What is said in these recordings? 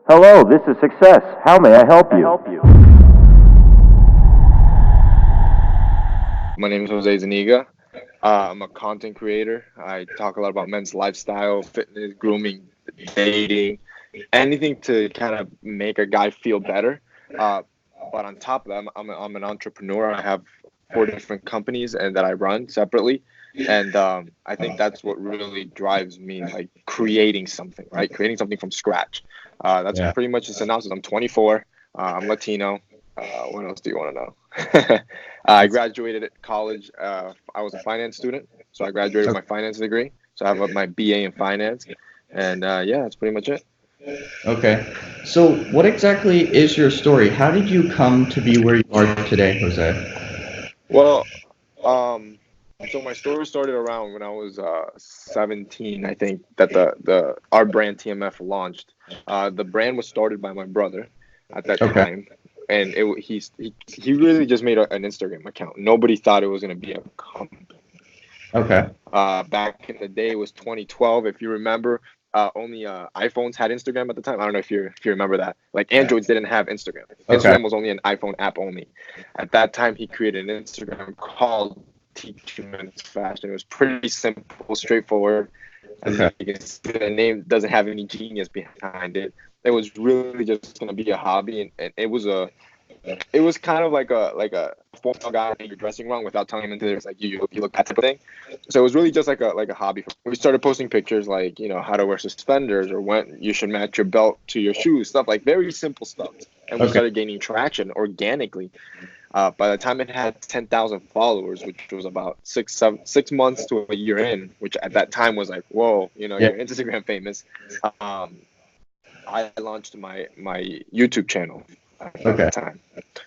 Hello, this is Success. How may I help you? My name is Jose Zuniga. I'm a content creator. I talk a lot about men's lifestyle, fitness, grooming, dating, anything to kind of make a guy feel better. Uh, but on top of that, I'm an entrepreneur. I have four different companies and that I run separately. And I think that's what really drives me, like creating something, right? Creating something from scratch. That's Yeah. pretty much the synopsis. I'm 24. I'm Latino. What else do you want to know? I graduated at college. I was a finance student, so I graduated with my finance degree. So I have my BA in finance, and yeah, that's pretty much it. Okay. So, what exactly is your story? How did you come to be where you are today, Jose? Well, um, so my story started around when I was 17. I think that the our brand TMF launched. The brand was started by my brother at that Okay. time, and he really just made an Instagram account. Nobody thought it was gonna be a company. Okay. Back in the day, it was 2012, if you remember. Only iPhones had Instagram at the time. I don't know if you remember that. Like Androids didn't have Instagram. Okay. Instagram was only an iPhone app only. At that time, he created an Instagram called Teach Men's Fashion. It was pretty simple, straightforward. As Okay. you can see, the name doesn't have any genius behind it. It was really just gonna be a hobby, and it was kind of like a formal guy in your dressing wrong without telling him into there's like you look that type of thing. So it was really just like a hobby. We started posting pictures like how to wear suspenders or when you should match your belt to your shoes, stuff like very simple stuff. And we Okay. started gaining traction organically. By the time it had 10,000 followers, which was about 6 months to a year in, which at that time was like, whoa, Yeah. you're Instagram famous. Um, I launched my YouTube channel at Okay. that time.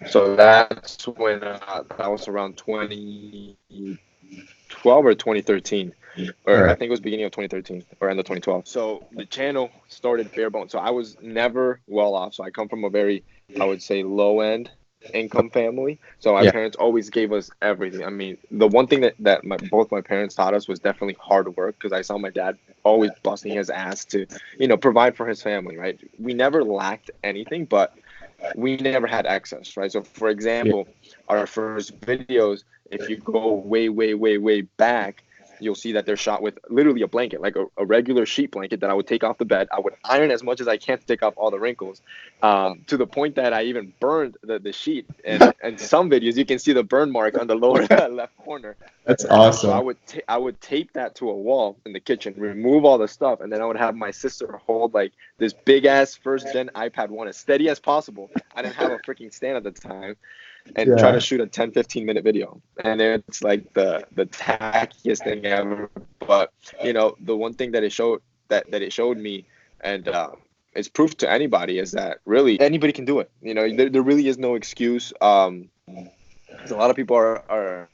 So that's when that was around 2012 or 2013, All or I right. think it was beginning of 2013 or end of 2012. So the channel started bare bones. So I was never well off. So I come from a very, I would say, low end income family. So my Yeah. parents always gave us everything. I mean, the one thing that both my parents taught us was definitely hard work because I saw my dad always busting his ass to, provide for his family, right? We never lacked anything, but we never had access, right? So, for Yeah. example, our first videos, if you go way, way, way, way back, you'll see that they're shot with literally a blanket, like a regular sheet blanket that I would take off the bed. I would iron as much as I can to take off all the wrinkles, to the point that I even burned the sheet. And some videos, you can see the burn mark on the lower left corner. That's So I awesome. would I would tape that to a wall in the kitchen, remove all the stuff, and then I would have my sister hold like this big ass first gen iPad 1 as steady as possible. I didn't have a freaking stand at the time, and try to Yeah. shoot a 10-15 minute video. And it's like the tackiest thing ever. But the one thing that it showed me, and it's proof to anybody, is that really anybody can do it. There really is no excuse. 'Cause a lot of people are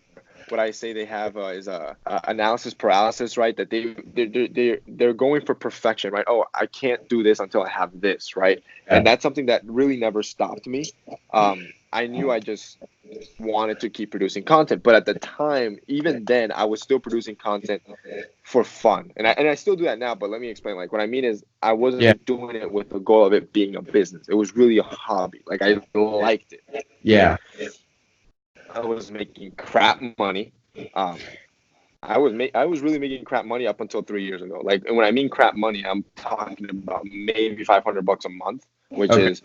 what I say they have is a analysis paralysis, right? That they're going for perfection, right? Oh, I can't do this until I have this, right? And Yeah. that's something that really never stopped me. I knew I just wanted to keep producing content, but at the time, even then, I was still producing content for fun, and I still do that now. But let me explain. Like what I mean is, I Yeah. wasn't doing it with the goal of it being a business. It was really a hobby. Like I liked it, right? Yeah. I was making crap money. Um, I was really making crap money up until 3 years ago. Like, and when I mean crap money, I'm talking about maybe $500 a month, which Okay. is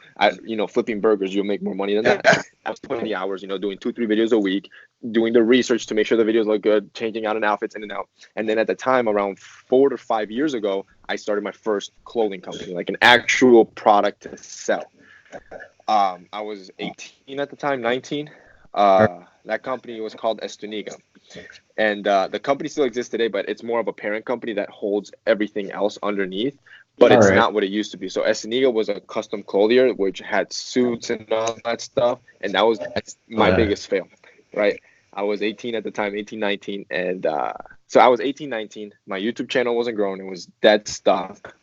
flipping burgers. You'll make more money than that. I was putting the hours, doing 2-3 videos a week, doing the research to make sure the videos look good, changing out in outfits in and out. And then at the time, around 4 to 5 years ago, I started my first clothing company, like an actual product to sell. I was 18 at the time, 19. All That company was called Estuniga, and the company still exists today, but it's more of a parent company that holds everything else underneath. But all it's right. not what it used to be. So Estuniga was a custom clothier, which had suits and all that stuff, and that was my Yeah. biggest fail, right? I was 18 at the time, 18, 19, and so I was 18, 19. My YouTube channel wasn't growing; it was dead stuck.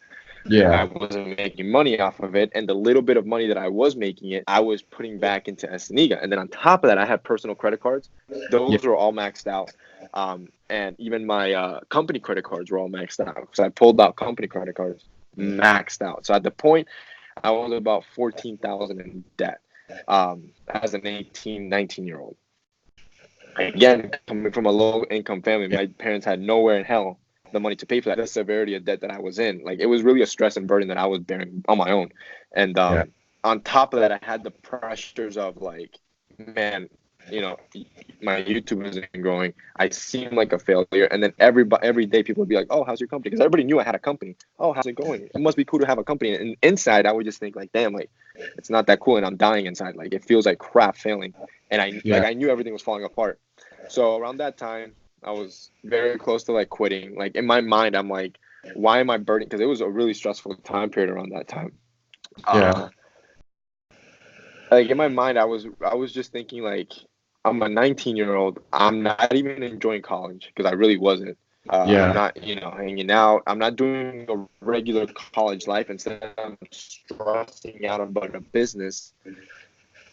I Yeah. wasn't making money off of it, and the little bit of money that I was making it, I was putting back into Estaniga. And then on top of that, I had personal credit cards. Yeah. Those were all maxed out, and even my company credit cards were all maxed out because I pulled out company credit cards maxed out. So at the point, I was about 14,000 in debt as an 18, 19-year-old. Again, coming from a low income family, my parents had nowhere in hell the money to pay for that. The severity of debt that I was in, like, it was really a stress and burden that I was bearing on my own. And on top of that, I had the pressures of, like, man, my YouTube isn't growing. I seem like a failure. And then every day people would be like, "Oh, how's your company?" Because everybody knew I had a company. "Oh, how's it going? It must be cool to have a company." And inside, I would just think, like, damn, like, it's not that cool, and I'm dying inside. Like, it feels like crap failing. And I knew everything was falling apart. So around that time, I was very close to, like, quitting. Like, in my mind, I'm like, why am I burning? Because it was a really stressful time period around that time. Like, in my mind, I was just thinking, like, I'm a 19-year-old. I'm not even enjoying college because I really wasn't. I'm not, hanging out. I'm not doing a regular college life. Instead, I'm stressing out about a business,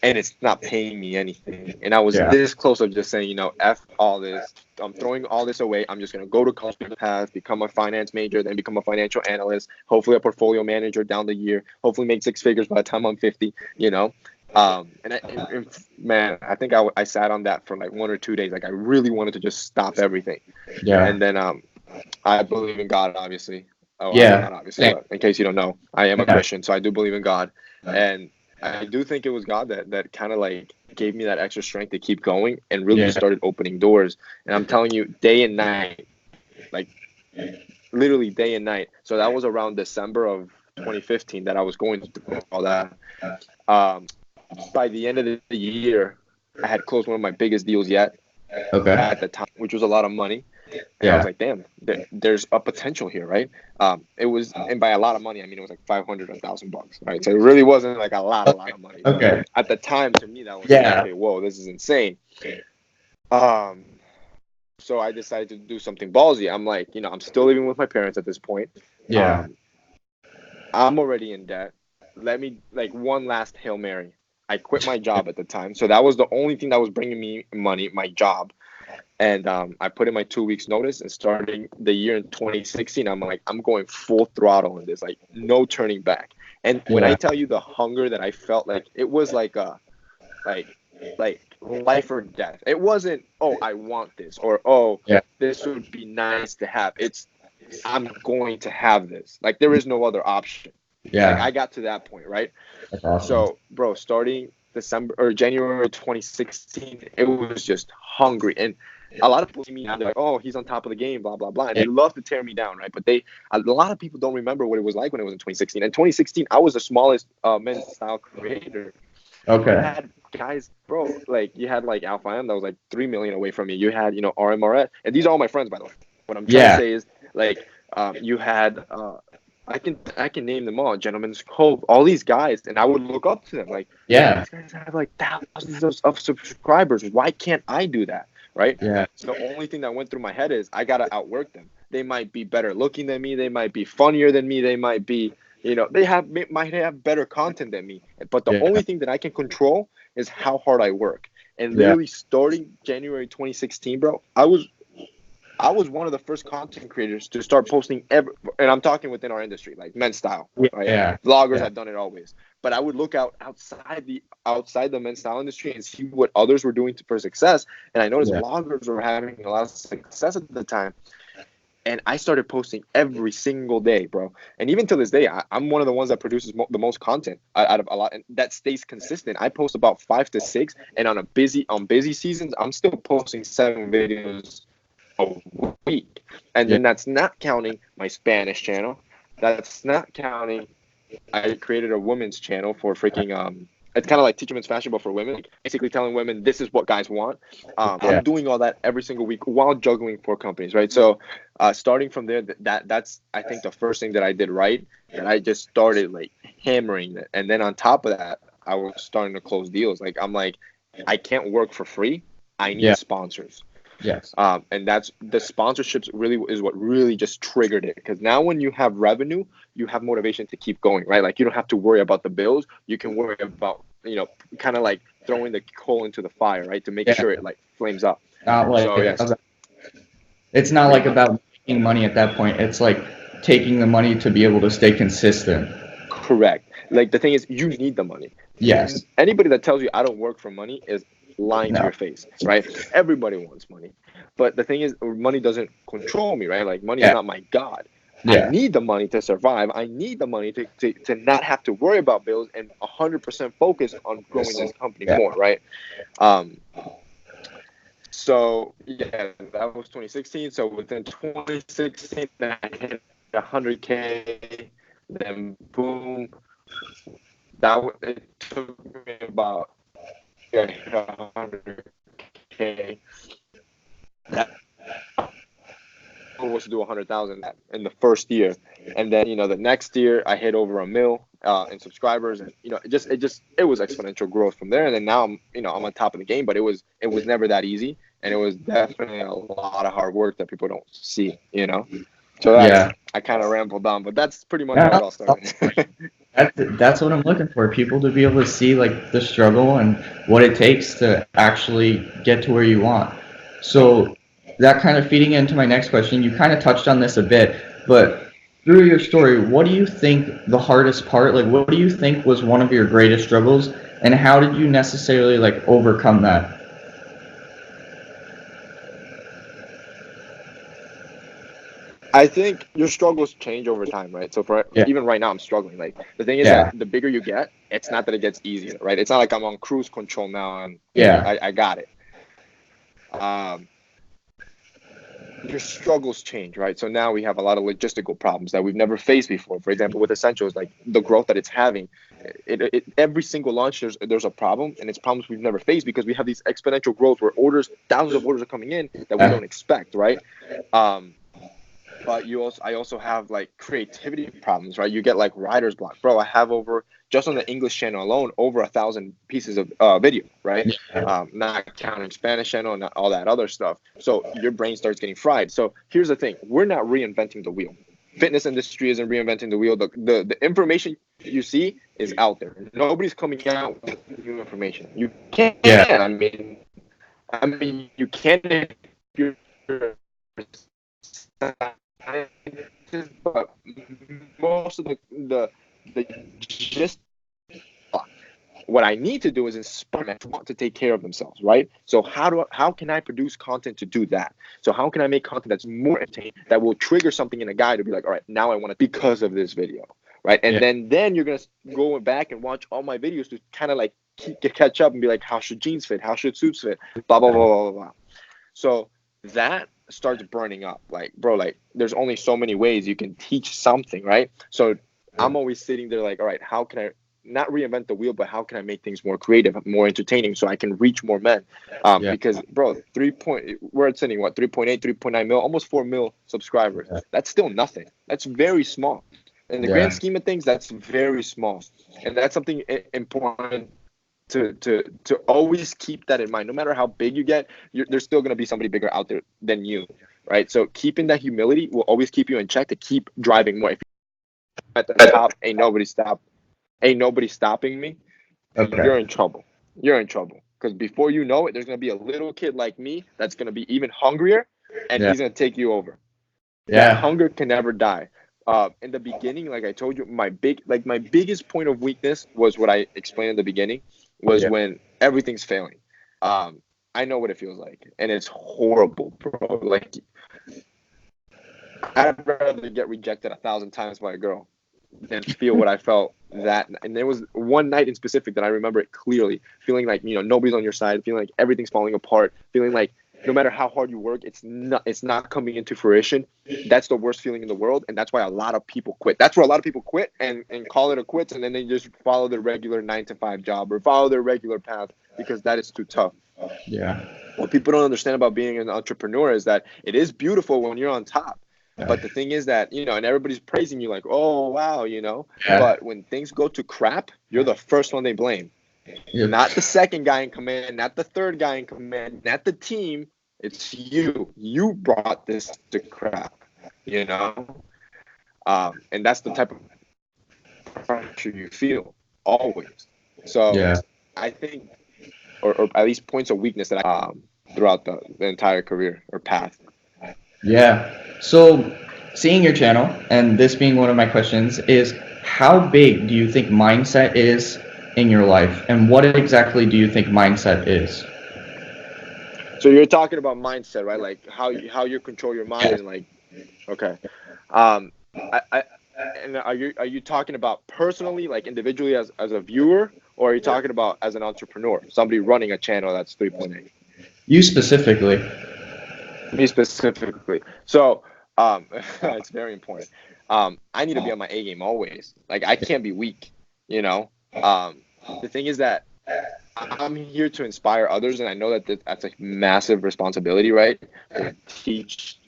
and it's not paying me anything. And I was this close of just saying, F all this. I'm throwing all this away. I'm just going to go to college path, become a finance major, then become a financial analyst, hopefully a portfolio manager down the year, hopefully make 6 figures by the time I'm 50, man, I think I sat on that for like 1 or 2 days. Like, I really wanted to just stop everything. And then I believe in God, obviously. Not obviously, but in case you don't know, I am a Christian, so I do believe in God. And I do think it was God that kind of, like, gave me that extra strength to keep going and really started opening doors. And I'm telling you, day and night, like, literally day and night. So that was around December of 2015 that I was going through all that. By the end of the year, I had closed one of my biggest deals yet at the time, which was a lot of money. And I was like, damn, there's a potential here, right? It was, and by a lot of money, I mean, it was like 500 or $1,000, right? So it really wasn't like a lot of money. But at the time, to me, that was like, okay, whoa, this is insane. So I decided to do something ballsy. I'm like, I'm still living with my parents at this point. I'm already in debt. Let me, like, one last Hail Mary. I quit my job at the time. So that was the only thing that was bringing me money, my job. And I put in my 2 weeks notice, and starting the year in 2016, I'm like, I'm going full throttle in this, like, no turning back. And when I tell you the hunger that I felt, like, it was like life or death. It wasn't, oh, I want this, or, oh, this would be nice to have. It's, I'm going to have this. Like, there is no other option. Like, I got to that point, right? That's awesome. So, bro, starting December or January 2016, it was just hungry. And a lot of people see me now, they're like, oh, he's on top of the game, blah, blah, blah. And they love to tear me down, right? But a lot of people don't remember what it was like when it was in 2016. In 2016, I was the smallest men's style creator. You had guys, bro, like, you had, like, Alpha M that was like 3 million away from me. You had, RMRS. And these are all my friends, by the way. What I'm trying to say is, like, you had, I can name them all, Gentlemen's Cove, all these guys, and I would look up to them, like, these guys have like thousands of subscribers. Why can't I do that, right? So the only thing that went through my head is, I gotta outwork them. They might be better looking than me, they might be funnier than me, they might be, they might have better content than me. But the only thing that I can control is how hard I work. And literally starting January 2016, bro, I was one of the first content creators to start posting and I'm talking within our industry, like men's style, right? Vloggers have done it always, but I would look outside the men's style industry and see what others were doing for success. And I noticed vloggers were having a lot of success at the time. And I started posting every single day, bro. And even to this day, I'm one of the ones that produces the most content out of a lot, and that stays consistent. I post about 5 to 6, and on busy seasons, I'm still posting 7 videos a week. And then that's not counting my Spanish channel. That's not counting, I created a women's channel for freaking it's kind of like Teach Women's Fashion, but for women, like, basically telling women this is what guys want. I'm doing all that every single week while juggling 4 companies, right? So starting from there, that's I think the first thing that I did right, and I just started, like, hammering it. And then on top of that, I was starting to close deals. Like, I'm like, I can't work for free. I need sponsors. And that's the sponsorships really is what really just triggered it, because now when you have revenue, you have motivation to keep going, right? Like, you don't have to worry about the bills. You can worry about, kind of like throwing the coal into the fire, right? To make sure it, like, flames up. It's not like about making money at that point. It's like taking the money to be able to stay consistent. Correct. Like the thing is, you need the money. Yes. Anybody that tells you I don't work for money is lying to No. your face, right? Everybody wants money, but the thing is, money doesn't control me, right? Like money is Yeah. not my god. Yeah. I need the money to survive. I need the money to not have to worry about bills and 100% focus on growing this company Yeah. more, right? Um, so yeah, that was 2016. So within 2016, I hit 100K. Then boom, it took me about yeah, 100K. That goal was to do 100,000 in the first year, and then the next year I hit over a mil in subscribers, and it was exponential growth from there. And then now I'm on top of the game, but it was never that easy, and it was definitely a lot of hard work that people don't see. So I kind of rambled on, but that's pretty much how it all started. That's what I'm looking for. People to be able to see like the struggle and what it takes to actually get to where you want. So that kind of feeding into my next question, you kind of touched on this a bit, but through your story, what do you think the hardest part, like what do you think was one of your greatest struggles, and how did you necessarily like overcome that? I think your struggles change over time, right? So even right now, I'm struggling. Like the thing is that the bigger you get, it's not that it gets easier, right? It's not like I'm on cruise control now and I got it. Your struggles change, right? So now we have a lot of logistical problems that we've never faced before. For example, with Essentials, like the growth that it's having, every single launch there's a problem, and it's problems we've never faced because we have these exponential growth where thousands of orders are coming in that we don't expect, right? But I also have like creativity problems, right? You get like writer's block, bro. I have just on the English channel alone over 1,000 pieces of video, right? Not counting Spanish channel and all that other stuff. So your brain starts getting fried. So here's the thing: we're not reinventing the wheel. Fitness industry isn't reinventing the wheel. The information you see is out there. Nobody's coming out with new information. You can't. I mean, you can if you're but most of the gist. What I need to do is inspire men to want to take care of themselves, right? So how can I produce content to do that? So how can I make content that's more entertaining, that will trigger something in a guy to be like, all right, now I want to because of this video, right? And then you're gonna go back and watch all my videos to kind of like catch up and be like, how should jeans fit? How should suits fit? Blah blah blah blah blah. So that starts burning up. Like, bro, like there's only so many ways you can teach something, right? So I'm always sitting there like, all right, how can I not reinvent the wheel, but how can I make things more creative, more entertaining, so I can reach more men? Because, bro, we're at sitting 3.8, 3.9 mil, almost 4 mil subscribers. That's still nothing. That's very small. In the grand scheme of things, that's very small, and that's something important to always keep that in mind. No matter how big you get, there's still going to be somebody bigger out there than you, right? So keeping that humility will always keep you in check to keep driving more. If you're at the top, ain't nobody stopping me. You're in trouble. Because before you know it, there's going to be a little kid like me that's going to be even hungrier, and he's going to take you over. That hunger can never die. In the beginning, like I told you, my biggest point of weakness was what I explained in the beginning, was when everything's failing. I know what it feels like, and it's horrible, bro. Like, I'd rather get rejected 1,000 times by a girl than feel what I felt that. And there was one night in specific that I remember it clearly, feeling like nobody's on your side, feeling like everything's falling apart, feeling like no matter how hard you work, it's not coming into fruition. That's the worst feeling in the world, and that's why a lot of people quit. That's where a lot of people quit and call it a quits, and then they just follow their regular 9-to-5 job or follow their regular path because that is too tough. What people don't understand about being an entrepreneur is that it is beautiful when you're on top. But the thing is that, and everybody's praising you like, oh, wow, but when things go to crap, you're the first one they blame. Not the second guy in command, not the third guy in command, not the team. It's you. You brought this to crap, and that's the type of pressure you feel always. So I think, or at least points of weakness that I throughout the entire career or path. So seeing your channel, and this being one of my questions, is how big do you think mindset is in your life, and what exactly do you think mindset is? So you're talking about mindset, right? Like how you control your mind, and like, okay. Um, I and are you talking about personally, like individually as a viewer, or are you talking about as an entrepreneur, somebody running a channel that's 3.8? You specifically. Me specifically. So it's very important. I need to be on my A game always. Like I can't be weak, you know. The thing is that I'm here to inspire others, and I know that that's a massive responsibility, right? To teach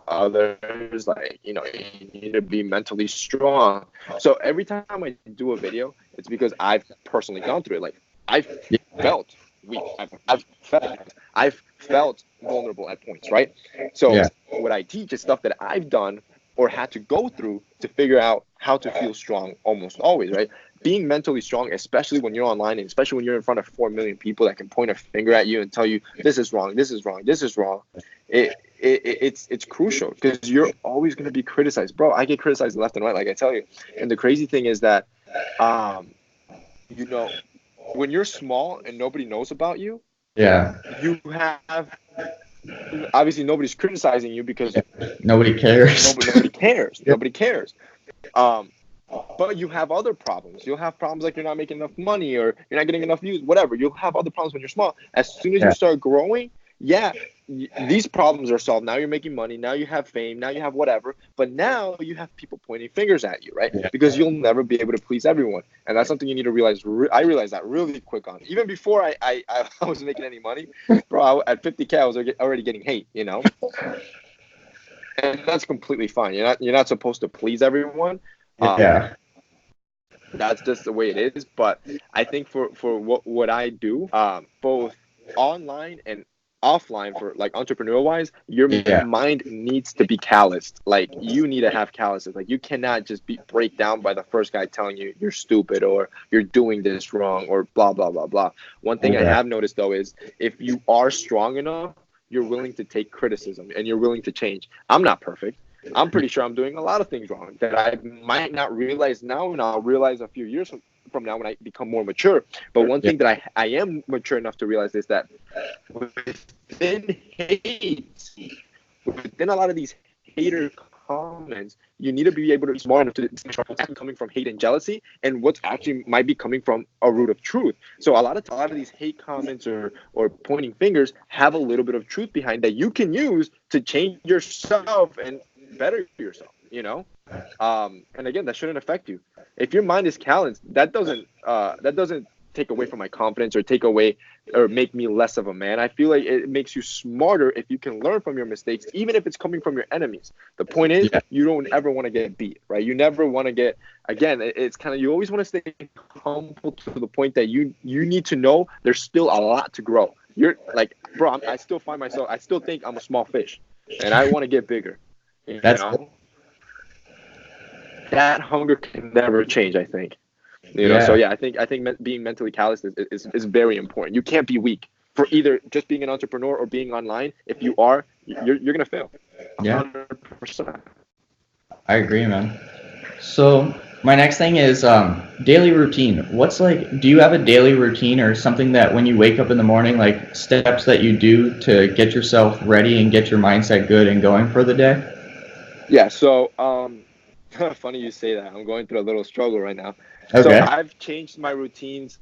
others, like, you need to be mentally strong. So every time I do a video, it's because I've personally gone through it. Like I've felt weak. I've felt vulnerable at points, right? So Yeah. what I teach is stuff that I've done or had to go through to figure out how to feel strong almost always, right? Being mentally strong, especially when you're online and especially when you're in front of 4 million people that can point a finger at you and tell you this is wrong, this is wrong, this is wrong. It's crucial because you're always going to be criticized, bro. I get criticized left and right, like I tell you. And the crazy thing is that, you know, when you're small and nobody knows about you, Yeah. you have obviously nobody's criticizing you because Nobody cares. nobody cares. Nobody cares. Um, but you have other problems. You'll have problems like you're not making enough money or you're not getting enough views, whatever. You'll have other problems when you're small. As soon as Yeah. you start growing, yeah, these problems are solved. Now you're making money. Now you have fame. Now you have whatever. But now you have people pointing fingers at you, right? Yeah. Because you'll never be able to please everyone. And that's something you need to realize. I realized that really quick on. Even before I was making any money, bro, at 50K, I was already getting hate, you know? And that's completely fine. You're not supposed to please everyone. Yeah. That's just the way it is. But I think for what I do, both online and offline, for like entrepreneurial wise, your Yeah. mind needs to be calloused. Like you need to have calluses. Like you cannot just be break down by the first guy telling you you're stupid or you're doing this wrong or blah blah blah blah. One thing I Yeah. have noticed though is if you are strong enough, you're willing to take criticism and you're willing to change. I'm not perfect. I'm pretty sure I'm doing a lot of things wrong that I might not realize now, and I'll realize a few years from now when I become more mature. But one Yeah. thing that I am mature enough to realize is that within hate, within a lot of these hater comments, you need to be able to be smart enough to distinguish what's actually coming from hate and jealousy and what's actually might be coming from a root of truth. So a lot of these hate comments or pointing fingers have a little bit of truth behind that you can use to change yourself and better yourself, you know? And again, that shouldn't affect you. If your mind is calloused, that doesn't take away from my confidence or take away or make me less of a man. I feel like it makes you smarter if you can learn from your mistakes, even if it's coming from your enemies. The point is, Yeah. you don't ever want to get beat, right? You never want to get, again, it's kind of, you always want to stay humble to the point that you need to know there's still a lot to grow. You're like, bro, I still find myself, I still think I'm a small fish and I want to get bigger. You That's know? That hunger can never change, I think. You know, so yeah, I think being mentally callous is very important. You can't be weak for either just being an entrepreneur or being online. If you are, you're gonna fail. Yeah. 100%. I agree, man. So my next thing is daily routine. Do you have a daily routine or something that when you wake up in the morning, like steps that you do to get yourself ready and get your mindset good and going for the day? Yeah. So funny you say that. I'm going through a little struggle right now. So Okay. I've changed my routines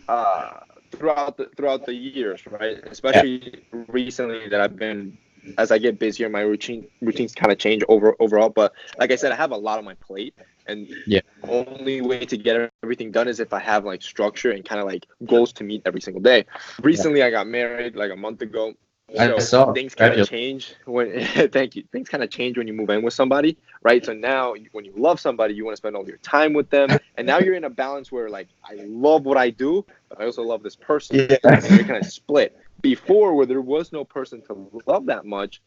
uh, throughout the years, right? Yeah. Especially recently that I've been as I get busier, my routines kind of change overall. But like I said, I have a lot on my plate, and Yeah. only way to get everything done is if I have like structure and kind of like goals to meet every single day. Recently, I got married like a month ago. I So saw. things kind of Congratulations. change when thank you. Things kind of change when you move in with somebody, right? So now when you love somebody, you want to spend all your time with them. And now you're in a balance where like I love what I do, but I also love this person. Yeah. And you're kind of split. Before where there was no person to love that much,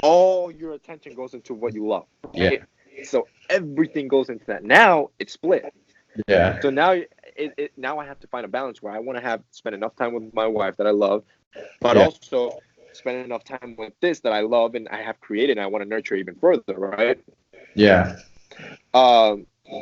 all your attention goes into what you love. Right? Yeah. So everything goes into that. Now it's split. Yeah. So now now I have to find a balance where I want to spend enough time with my wife that I love, but Yeah. also spend enough time with this that I love and I have created and I want to nurture even further, right? Yeah.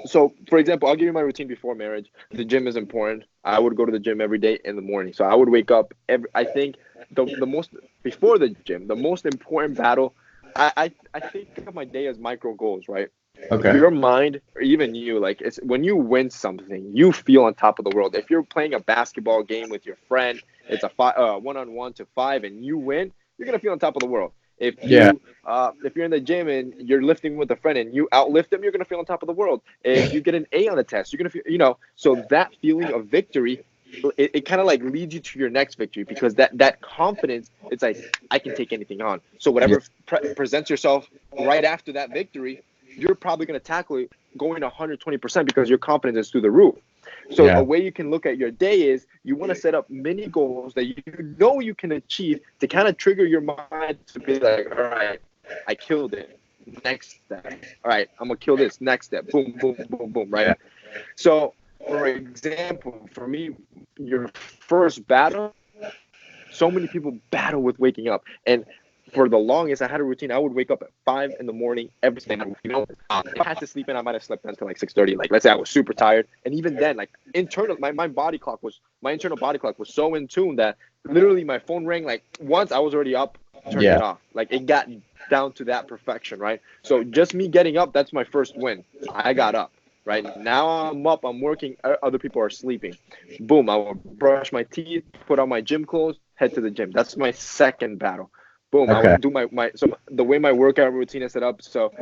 So, for example, I'll give you my routine before marriage. The gym is important. I would go to the gym every day in the morning. So I would wake up I think the most before the gym, the most important battle. I think of my day as micro goals, right? Okay. Your mind, or even you, like it's when you win something, you feel on top of the world. If you're playing a basketball game with your friend, it's a one-on-one to five, and you win, you're gonna feel on top of the world. Yeah. If you're in the gym and you're lifting with a friend and you outlift them, you're gonna feel on top of the world. If you get an A on a test, you're gonna feel, so that feeling of victory, it kind of like leads you to your next victory because that confidence, it's like I can take anything on. So whatever presents yourself right after that victory, you're probably going to tackle it going 120% because your confidence is through the roof. So a way you can look at your day is you want to set up mini goals that you know you can achieve to kind of trigger your mind to be like, all right, I killed it. Next step. All right, I'm going to kill this. Next step. Boom, boom, boom, boom, right? So, for example, for me, your first battle, so many people battle with waking up. And for the longest, I had a routine. I would wake up at 5 in the morning every day. If I had to sleep in, I might have slept until like 6:30. Like, let's say I was super tired, and even then, like my internal body clock was so in tune that literally my phone rang like once. I was already up, turning it off. Like it got down to that perfection, right? So just me getting up, that's my first win. I got up. Right now I'm up, I'm working, other people are sleeping. Boom, I will brush my teeth, put on my gym clothes, head to the gym. That's my second battle. Boom, I will do so the way my workout routine is set up. So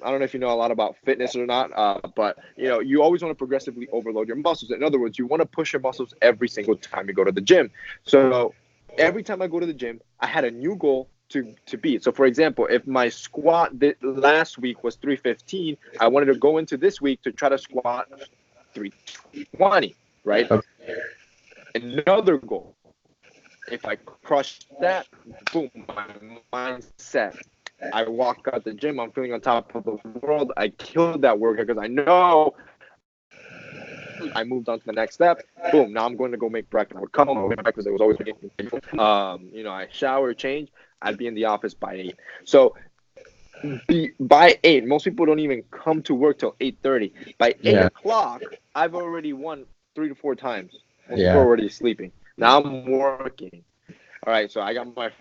I don't know if you know a lot about fitness or not, but you always want to progressively overload your muscles. In other words, you want to push your muscles every single time you go to the gym. So every time I go to the gym, I had a new goal to beat. So for example, if my squat last week was 315, I wanted to go into this week to try to squat 320, right? Okay. Another goal. If I crush that, boom, my mindset. I walk out the gym, I'm feeling on top of the world. I killed that workout because I know I moved on to the next step. Boom, now I'm going to go make breakfast. I would come home, I would make breakfast. It was always I shower, change. I'd be in the office by 8. So by 8, most people don't even come to work till 8:30. By 8 o'clock, I've already won 3 to 4 times. Most people are already sleeping. Now I'm working. All right, so I got my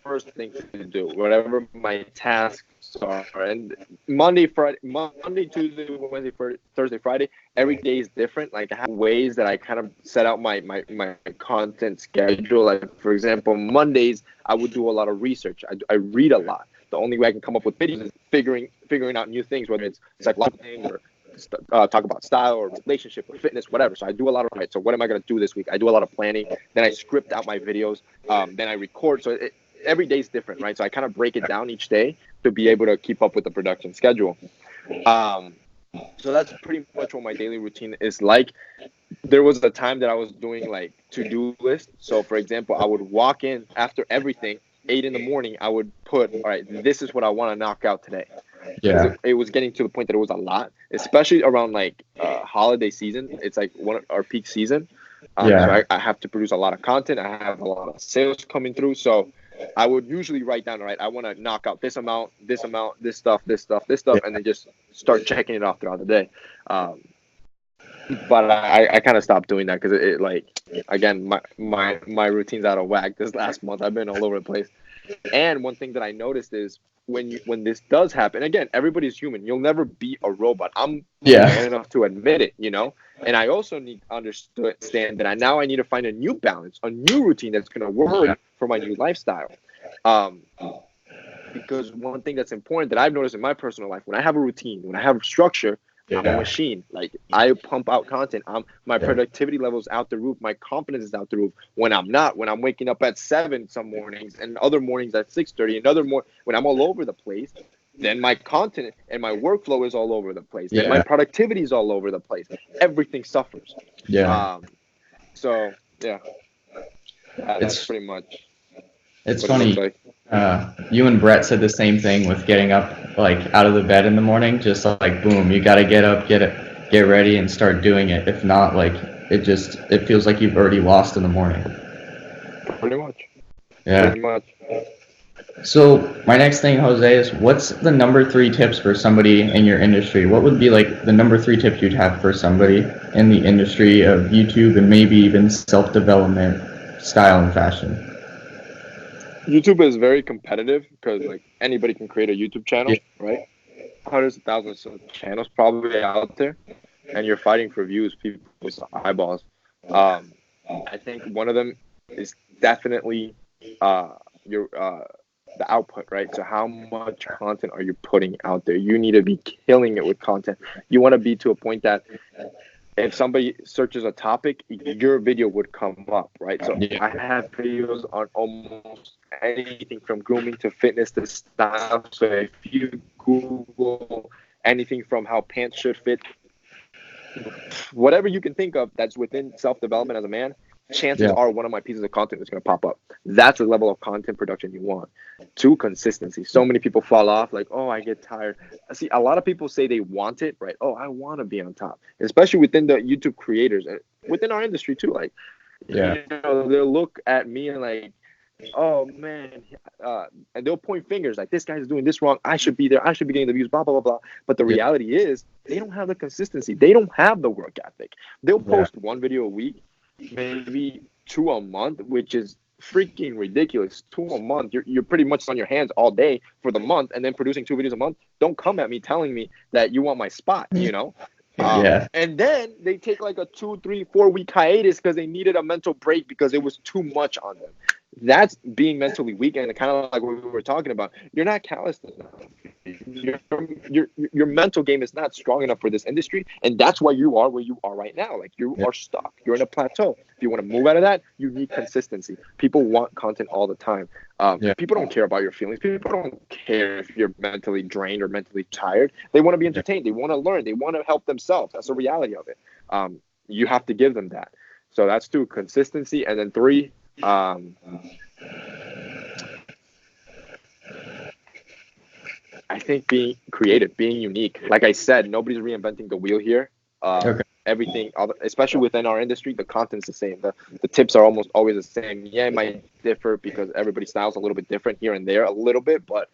first thing to do, whatever my tasks are. And Monday, Tuesday, Wednesday, Thursday, Friday, every day is different. Like I have ways that I kind of set out my content schedule. Like for example, Mondays I would do a lot of research. I read a lot. The only way I can come up with videos is figuring out new things, whether it's psychological things or talk about style or relationship or fitness, whatever. So I do a lot of it. So what am I going to do this week? I do a lot of planning. Then I script out my videos. Then I record. So every day is different, right? So I kind of break it down each day to be able to keep up with the production schedule. So that's pretty much what my daily routine is like. There was a time that I was doing like to-do list. So for example, I would walk in after everything, 8 in the morning, I would put, all right, this is what I want to knock out today. It was getting to the point that it was a lot, especially around like holiday season. It's like one of our peak season. So I have to produce a lot of content. I have a lot of sales coming through. So I would usually write down, all right, I want to knock out this amount, this stuff, and then just start checking it off throughout the day. But I kind of stopped doing that because it like, again, my routine's out of whack. This last month, I've been all over the place. And one thing that I noticed is when this does happen, again, everybody's human. You'll never be a robot. I'm man enough to admit it, And I also need to understand that I need to find a new balance, a new routine that's going to work for my new lifestyle. Because one thing that's important that I've noticed in my personal life, when I have a routine, when I have structure, I'm a machine. Like I pump out content. My productivity level's out the roof. My confidence is out the roof. When I'm waking up at 7 some mornings and other mornings at 6:30, when I'm all over the place, then my content and my workflow is all over the place. Then my productivity is all over the place. Everything suffers. That's pretty much. It's funny. You and Brett said the same thing with getting up, like out of the bed in the morning. Just like boom, you got to get up, get ready, and start doing it. If not, like it feels like you've already lost in the morning. Pretty much. Yeah. Pretty much. So my next thing, Jose, is what's the number three tips for somebody in your industry? What would be like the number three tips you'd have for somebody in the industry of YouTube and maybe even self-development, style, and fashion? YouTube is very competitive because like anybody can create a YouTube channel, Yeah. right? Hundreds of thousands of channels probably out there, and you're fighting for views, people's eyeballs. Um, I think one of them is definitely your the output, right? So how much content are you putting out there? You need to be killing it with content. You want to be to a point that if somebody searches a topic, your video would come up, right? So Yeah. I have videos on almost anything from grooming to fitness to style. So if you Google anything from how pants should fit, whatever you can think of that's within self-development as a man, chances Yeah. are one of my pieces of content is going to pop up. That's the level of content production you want. Two, consistency. So many people fall off like, oh, I get tired. See, a lot of people say they want it, right? Oh, I want to be on top, especially within the YouTube creators and within our industry too. Like, Yeah. they'll look at me and like, oh man, and they'll point fingers like this guy's doing this wrong. I should be there. I should be getting the views. Blah blah blah blah. But the Yeah. reality is, they don't have the consistency. They don't have the work ethic. They'll Yeah. post one video a week, maybe two a month, which is freaking ridiculous. Two a month. You're pretty much on your hands all day for the month, and then producing two videos a month. Don't come at me telling me that you want my spot. You know. Yeah. And then they take like a 2, 3, 4 week hiatus because they needed a mental break because it was too much on them. That's being mentally weak, and kind of like what we were talking about. You're not calloused enough. Your mental game is not strong enough for this industry, and that's why you are where you are right now. Like you Yeah. are stuck. You're in a plateau. If you want to move out of that, you need consistency. People want content all the time. Yeah. People don't care about your feelings. People don't care if you're mentally drained or mentally tired. They want to be entertained. They want to learn. They want to help themselves. That's the reality of it. You have to give them that. So that's two, consistency, and then three. I think being creative, being unique. Like I said, nobody's reinventing the wheel here. Okay. Everything, especially within our industry, the content's the same. The tips are almost always the same. Yeah, it might differ because everybody's style's a little bit different here and there, a little bit, but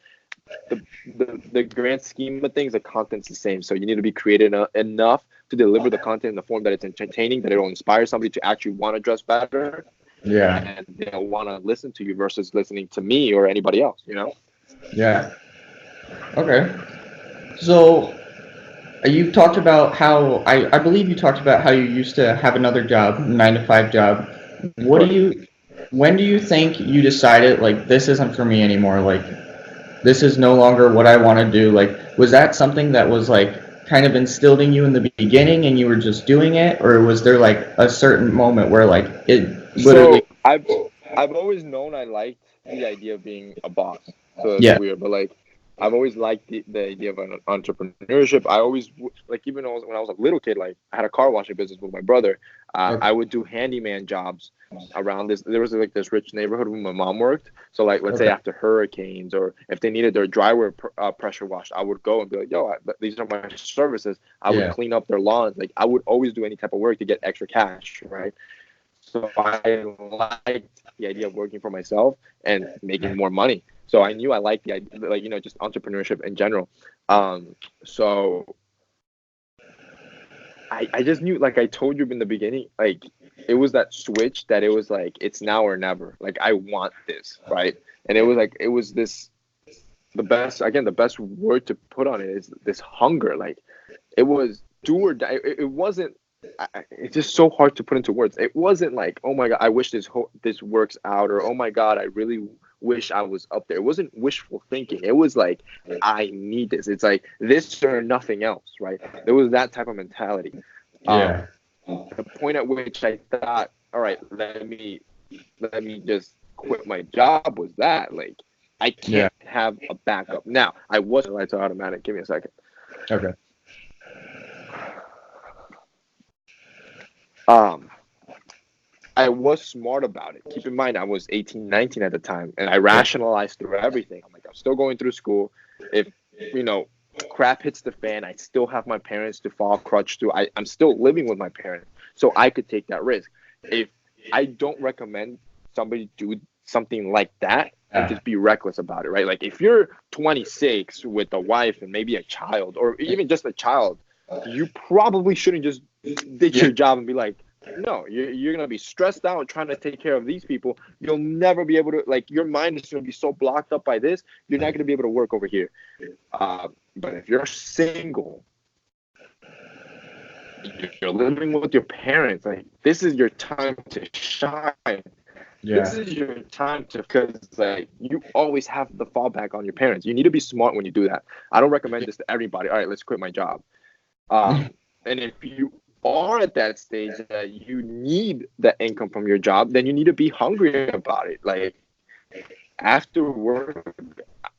the grand scheme of things, the content's the same. So you need to be creative enough to deliver the content in the form that it's entertaining, that it'll inspire somebody to actually want to dress better, Yeah. and they'll want to listen to you versus listening to me or anybody else. You know. Yeah. Okay. So you talked about how I believe you talked about how you used to have another job, 9 to 5 job. What do you when do you think you decided like this isn't for me anymore? Like this is no longer what I want to do. Like was that something that was like kind of instilled in you in the beginning and you were just doing it, or was there like a certain moment where like it literally So I've always known I liked the idea of being a boss. So it's Yeah. weird, but like I've always liked the idea of an entrepreneurship. I always like even when I was a little kid, like I had a car washing business with my brother. Okay. I would do handyman jobs around this. There was like this rich neighborhood where my mom worked. So like let's say Okay. after hurricanes or if they needed their dryware pressure washed, I would go and be like, yo, these are my services. I would Yeah. clean up their lawns. Like I would always do any type of work to get extra cash, right? So I liked the idea of working for myself and making more money. So I knew I liked the idea, like just entrepreneurship in general. So I just knew, like I told you in the beginning, like it was that switch that it was like it's now or never. Like I want this, right? And it was like it was this the best word to put on it is this hunger. Like it was do or die. It wasn't. It's just so hard to put into words. It wasn't like, oh my god, I wish this works out, or oh my god, I really wish I was up there. It wasn't wishful thinking. It was like, I need this. It's like this or nothing else, right? There was that type of mentality. Yeah. The point at which I thought, all right, let me just quit my job was that like I Yeah. can't have a backup. Now I was lights are automatic. Give me a second. Okay. I was smart about it. Keep in mind, I was 18, 19 at the time, and I rationalized through everything. I'm like, I'm still going through school. If, crap hits the fan, I still have my parents to fall crutch to. I'm still living with my parents, so I could take that risk. If I don't recommend somebody do something like that, Like, just be reckless about it, right? Like, if you're 26 with a wife and maybe a child, or even just a child, you probably shouldn't just ditch your job and be like, no, you're going to be stressed out trying to take care of these people. You'll never be able to, like, your mind is going to be so blocked up by this, you're not going to be able to work over here. But if you're single, you're living with your parents, like, this is your time to shine. This is your time to, because like, you always have the fallback on your parents. You need to be smart when you do that. I don't recommend this to everybody. All right, let's quit my job. And if you are at that stage that you need the income from your job, then you need to be hungry about it. Like, after work,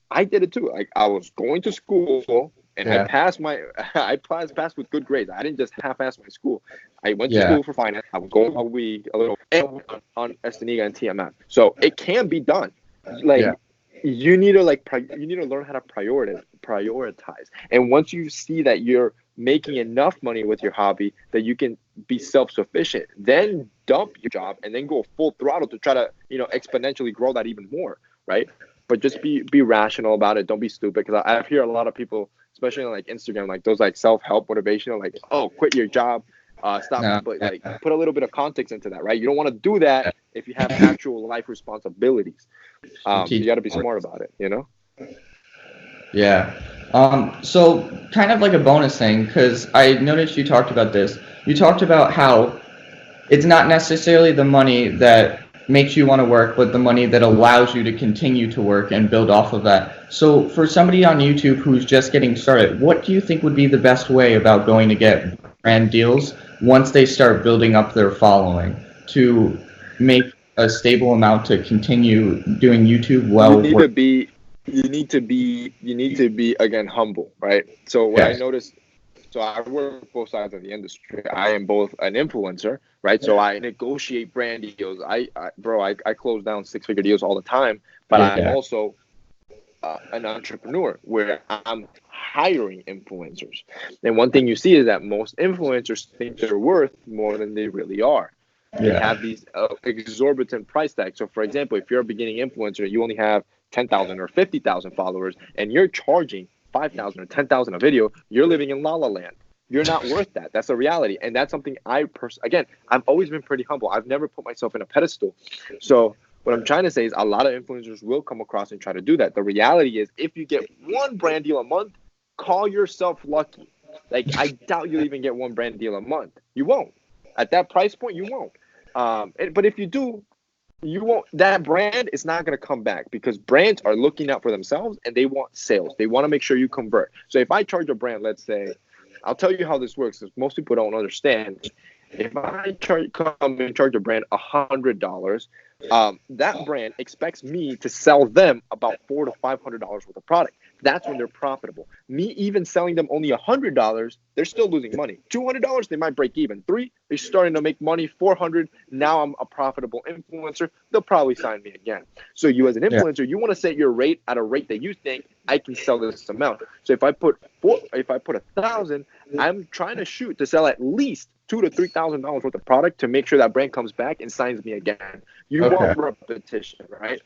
I did it too. Like, I was going to school and I passed with good grades. I didn't just half-ass my school. I went to school for finance. I was going a week, a little on Zuniga and TMF. So it can be done. Like, you need to learn how to prioritize. And once you see that you're making enough money with your hobby that you can be self-sufficient, then dump your job and then go full throttle to try to, exponentially grow that even more, right? But just be rational about it. Don't be stupid, because I hear a lot of people, especially on like Instagram, like those like self-help motivational, like, oh, quit your job, stop. But like, put a little bit of context into that, right? You don't want to do that if you have actual life responsibilities. You got to be smart about it, Yeah. So kind of like a bonus thing, because I noticed you talked about this. You talked about how it's not necessarily the money that makes you want to work, but the money that allows you to continue to work and build off of that. So for somebody on YouTube who's just getting started, what do you think would be the best way about going to get brand deals once they start building up their following to make a stable amount to continue doing YouTube well? You need to be again humble, right? So what I noticed, so I work both sides of the industry. I am both an influencer, right? So I negotiate brand deals. I close down 6-figure deals all the time, but I'm also an entrepreneur where I'm hiring influencers. And one thing you see is that most influencers think they're worth more than they really are. They have these exorbitant price tags. So for example, if you're a beginning influencer, you only have 10,000 or 50,000 followers, and you're charging 5,000 or 10,000 a video, you're living in La La Land. You're not worth that. That's a reality. And that's something again, I've always been pretty humble. I've never put myself in a pedestal. So what I'm trying to say is a lot of influencers will come across and try to do that. The reality is, if you get one brand deal a month, call yourself lucky. Like, I doubt you'll even get one brand deal a month. You won't. At that price point, you won't. But if you do, you won't. That brand is not going to come back, because brands are looking out for themselves and they want sales. They want to make sure you convert. So if I charge a brand, let's say, I'll tell you how this works, because most people don't understand. If I come and charge a brand $100, that brand expects me to sell them about $400 to $500 worth of product. That's when they're profitable. Me even selling them only $100, they're still losing money. $200, they might break even. $300, they're starting to make money. $400, now I'm a profitable influencer. They'll probably sign me again. So you, as an influencer, you want to set your rate at a rate that you think I can sell this amount. So if I put 1,000, I'm trying to shoot to sell at least $2,000 to $3,000 worth of product to make sure that brand comes back and signs me again. You want repetition, right?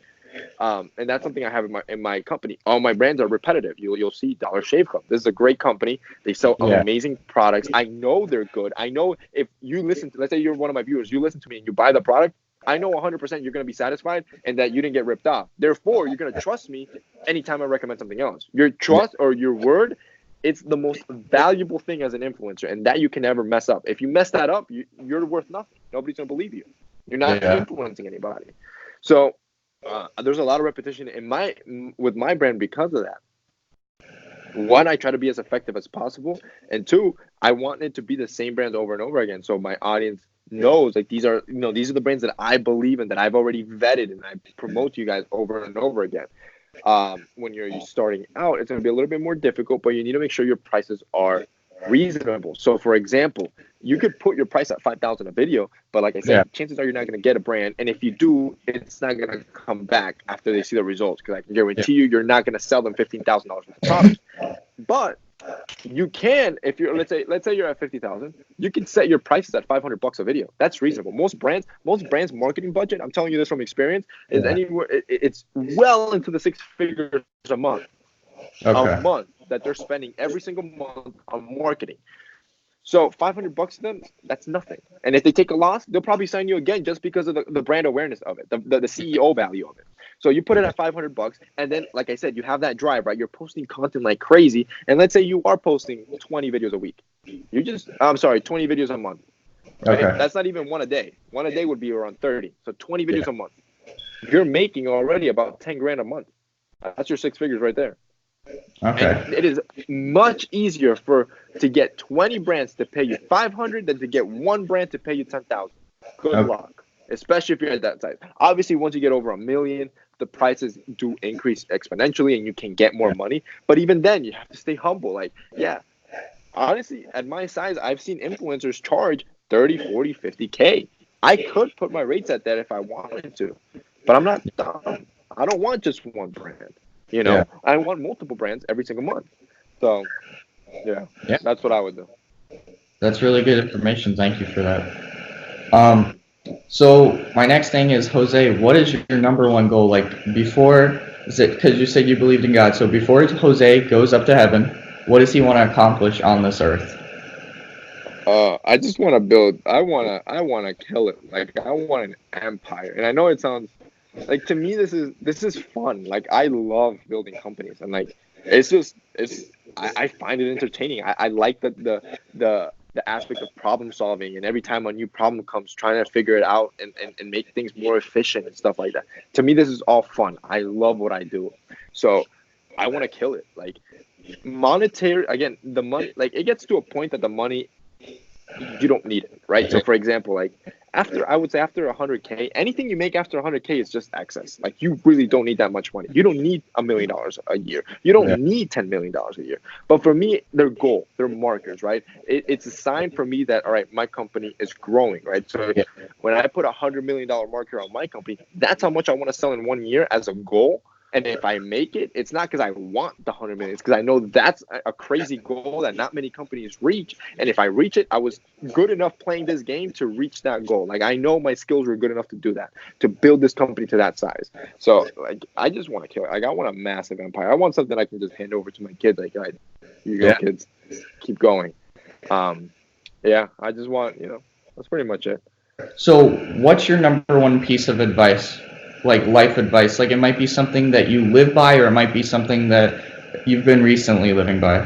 And that's something I have in my company. All my brands are repetitive. You'll see Dollar Shave Club. This is a great company. They sell amazing products. I know they're good. I know if you listen to, let's say you're one of my viewers, you listen to me and you buy the product, I know 100% you're going to be satisfied and that you didn't get ripped off. Therefore, you're going to trust me anytime I recommend something else. Your trust or your word, it's the most valuable thing as an influencer, and that you can never mess up. If you mess that up, you're worth nothing. Nobody's going to believe you. You're not influencing anybody. So there's a lot of repetition with my brand because of that. One, I try to be as effective as possible, and two, I want it to be the same brands over and over again, so my audience knows, like, these are the brands that I believe in, that I've already vetted, and I promote to you guys over and over again. When you're starting out, it's going to be a little bit more difficult, but you need to make sure your prices are reasonable. So for example, you could put your price at $5,000 a video, but like I said, chances are you're not going to get a brand, and if you do, it's not going to come back after they see the results, because I can guarantee you're not going to sell them $15,000 worth of products. But you can, if you're, let's say you're at 50,000, you can set your prices at $500 a video. That's reasonable. Most brands marketing budget, I'm telling you this from experience, is anywhere, it's well into the six figures a month. Okay. A month that they're spending every single month on marketing. So $500 to them, that's nothing. And if they take a loss, they'll probably sign you again just because of the brand awareness of it, the CEO value of it. So you put it at $500, and then, like I said, you have that drive, right? You're posting content like crazy, and let's say you are posting 20 videos a week. 20 videos a month. Right? Okay. That's not even one a day. One a day would be around 30. So 20 videos a month. You're making already about 10 grand a month. That's your six figures right there. Okay. And it is much easier to get 20 brands to pay you 500 than to get one brand to pay you 10,000. Good luck, especially if you're at that size. Obviously, once you get over 1 million, the prices do increase exponentially, and you can get more money. But even then, you have to stay humble. Like, yeah, honestly, at my size, I've seen influencers charge 30, 40, 50K. I could put my rates at that if I wanted to, but I'm not dumb. I don't want just one brand. You know, I want multiple brands every single month. So, yeah, that's what I would do. That's really good information. Thank you for that. So my next thing is, Jose, what is your number one goal? Like, before, is it because you said you believed in God? So before Jose goes up to heaven, what does he want to accomplish on this earth? I just want to build. I want to kill it. Like, I want an empire. And I know it sounds like, to me, this is fun. Like, I love building companies, and like, I find it entertaining. I like the aspect of problem solving, and every time a new problem comes, trying to figure it out and make things more efficient and stuff like that. To me, this is all fun. I love what I do. So I want to kill it. Like, monetary, again, the money, like, it gets to a point that the money, you don't need it, right? So for example, like, after 100K, anything you make after 100K is just excess. Like, you really don't need that much money. You don't need $1 million a year. You don't need $10 million a year. But for me, their goal, their markers, right? It's a sign for me that, all right, my company is growing, right? So when I put $100 million marker on my company, that's how much I want to sell in 1 year as a goal. And if I make it, it's not because I want the 100 million. It's because I know that's a crazy goal that not many companies reach. And if I reach it, I was good enough playing this game to reach that goal. Like, I know my skills were good enough to do that, to build this company to that size. So, like, I just want to kill it. Like, I want a massive empire. I want something I can just hand over to my kids. Like, all right, you go, kids, keep going. I just want, that's pretty much it. So what's your number one piece of advice? Like, life advice? Like, it might be something that you live by, or it might be something that you've been recently living by.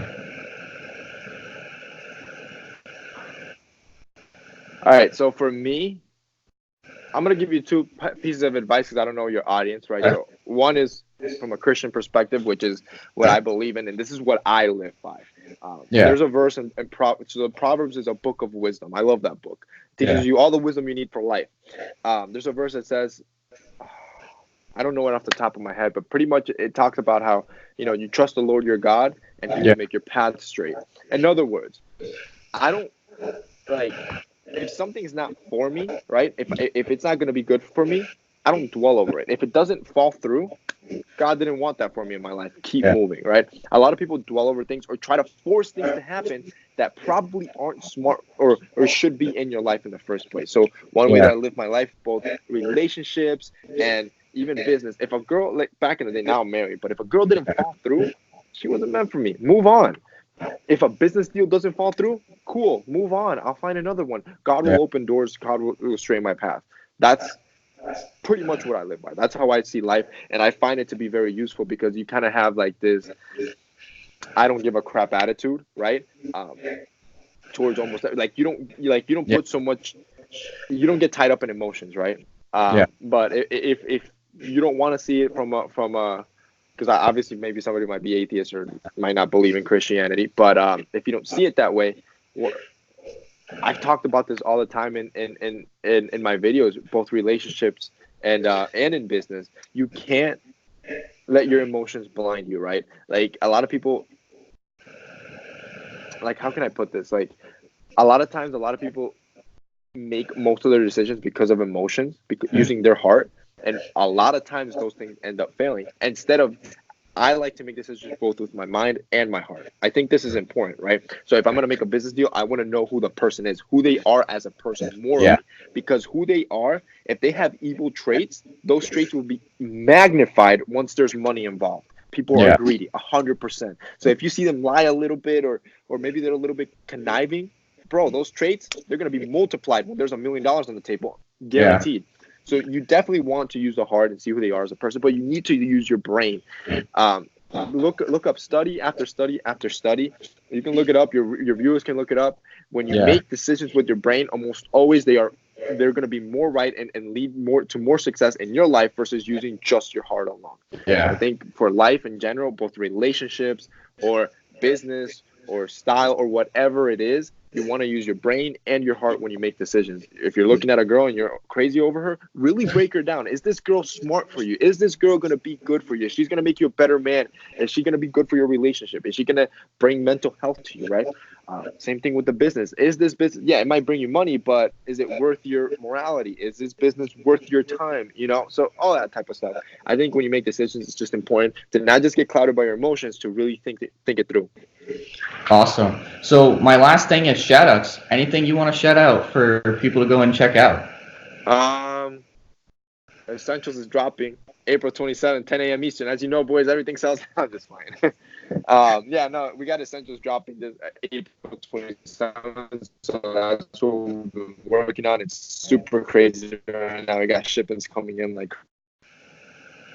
All right, so for me, I'm going to give you two pieces of advice because I don't know your audience, right? So one is from a Christian perspective, which is what I believe in, and this is what I live by. There's a verse in Proverbs is a book of wisdom. I love that book. It teaches you all the wisdom you need for life. There's a verse that says, I don't know it off the top of my head, but pretty much it talks about how, you trust the Lord your God, and He will make your path straight. In other words, I don't, like, if something's not for me, right? If it's not going to be good for me, I don't dwell over it. If it doesn't fall through, God didn't want that for me in my life. Keep moving, right? A lot of people dwell over things or try to force things to happen that probably aren't smart or should be in your life in the first place. So one way that I live my life, both relationships and even business. If a girl, like back in the day, now I'm married, but if a girl didn't fall through, she wasn't meant for me. Move on. If a business deal doesn't fall through, cool, move on. I'll find another one. God will open doors. God will straighten my path. That's pretty much what I live by. That's how I see life, and I find it to be very useful because you kind of have like this I don't give a crap attitude, right? Towards almost like you don't put so much, you don't get tied up in emotions, right? But if you don't want to see it from a because obviously maybe somebody might be atheist or might not believe in Christianity, but if you don't see it that way, I've talked about this all the time in my videos, both relationships and in business. You can't let your emotions blind you, right? Like a lot of people, like how can I put this? Like a lot of times, a lot of people make most of their decisions because of emotions, using their heart, and a lot of times those things end up failing. Instead of I like to make decisions both with my mind and my heart. I think this is important, right? So if I'm going to make a business deal, I want to know who the person is, who they are as a person morally. Yeah. Because who they are, if they have evil traits, those traits will be magnified once there's money involved. People are greedy, 100%. So if you see them lie a little bit, or maybe they're a little bit conniving, bro, those traits, they're going to be multiplied when there's $1 million on the table, guaranteed. So you definitely want to use the heart and see who they are as a person, but you need to use your brain. Look up study after study after study. You can look it up. Your viewers can look it up. When you make decisions with your brain, almost always they're going to be more right and lead more success in your life versus using just your heart alone. Yeah. I think for life in general, both relationships or business or style or whatever it is, you want to use your brain and your heart when you make decisions. If you're looking at a girl and you're crazy over her, really break her down. Is this girl smart for you? Is this girl going to be good for you? She's going to make you a better man. Is she going to be good for your relationship? Is she going to bring mental health to you, right? Same thing with the business. Is this business, it might bring you money, but is it worth your morality? Is this business worth your time? So all that type of stuff. I think when you make decisions, it's just important to not just get clouded by your emotions, to really think it through. Awesome. So my last thing is shout outs. Anything you want to shout out for people to go and check out? Essentials is dropping April 27th, 10 a.m. Eastern. As you know, boys, everything sells out. Just fine. We got Essentials dropping this April 27th. So that's what we've been working on. It's super crazy right now. We got shipments coming in like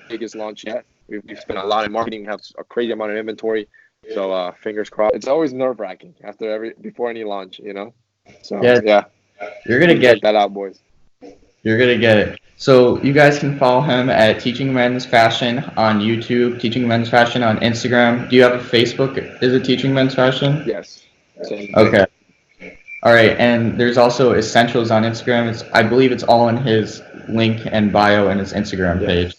biggest launch yet. We've spent a lot in marketing. We have a crazy amount of inventory. So fingers crossed. It's always nerve-wracking before any launch, So You're gonna get that out, boys. You're gonna get it. So you guys can follow him at Teaching Men's Fashion on YouTube, Teaching Men's Fashion on Instagram. Do you have a Facebook? Is it Teaching Men's Fashion? Yes. Same Okay. All right, and there's also Essentials on Instagram. I believe it's all in his link and bio in his Instagram page.